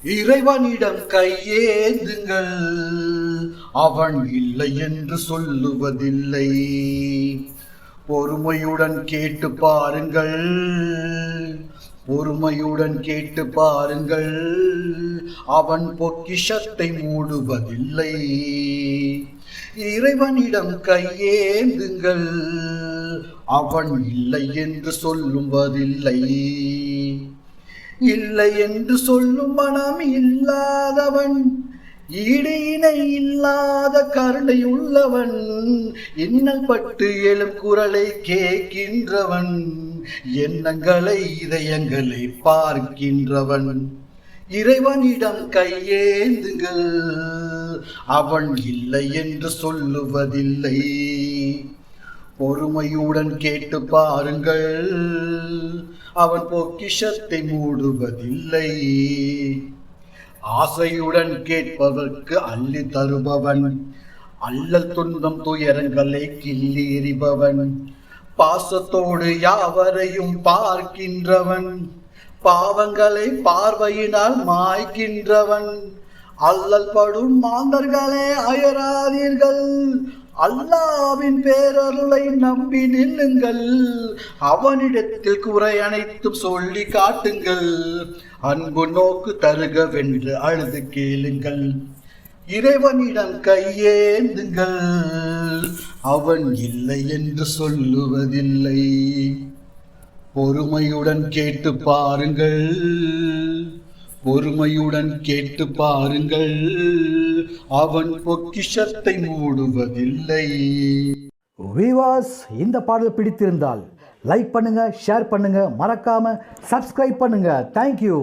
இறைவனிடம் கையேந்துங்கள், அவன் இல்லை என்று சொல்லுவதில்லை. பொறுமையுடன் கேட்டு பாருங்கள், பொறுமையுடன் கேட்டு பாருங்கள், அவன் பொக்கிஷத்தை மூடுவதில்லை. இறைவனிடம் கையேந்துங்கள், அவன் இல்லை என்று சொல்லுவதில்லை. இல்லை என்று சொல்லும் மனம் இல்லாதவன், ஈடு இணை இல்லாத கருணை உள்ளவன், இன்னல் பட்டு எழும் குரலை கேட்கின்றவன், எண்ணங்களை இதயங்களை பார்க்கின்றவன். இறைவனிடம் கையேந்துங்கள், அவன் இல்லை என்று சொல்லுவதில்லை. பொறுமையுடன் கேட்டு பாருங்கள், அவன் பொக்கிஷத்தை மூடுவதில்லை. ஆசையுடன் கேட்பவர்க்கு அள்ளி தருபவன், அல்லல் துன்பம் துயரங்களை கிள்ளி எறிபவன், பாசத்தோடு யாவரையும் பார்க்கின்றவன், பாவங்களை பார்வையினால் மாய்க்கின்றவன். அல்லல் படும் மாந்தர்களே அயராதீர்கள், அல்லாவின் பேரருளை நம்பி நில்லுங்கள். அவனிடத்தில் குறை அனைத்தும் சொல்லி காட்டுங்கள், அன்பு நோக்கு தருகவென்று அழுது கேளுங்கள். இறைவனிடம் கையேந்துங்கள், அவன் இல்லை என்று சொல்லுவதில்லை. பொறுமையுடன் கேட்டு பாருங்கள், பொறுமையுடன் கேட்டு பாருங்கள், அவன் பொக்கிஷத்தை மூடுவதில்லை. வியூவர்ஸ், இந்த பாடல் பிடித்திருந்தால் லைக் பண்ணுங்க, ஷேர் பண்ணுங்க, மறக்காம சப்ஸ்கிரைப் பண்ணுங்க. தேங்க்யூ.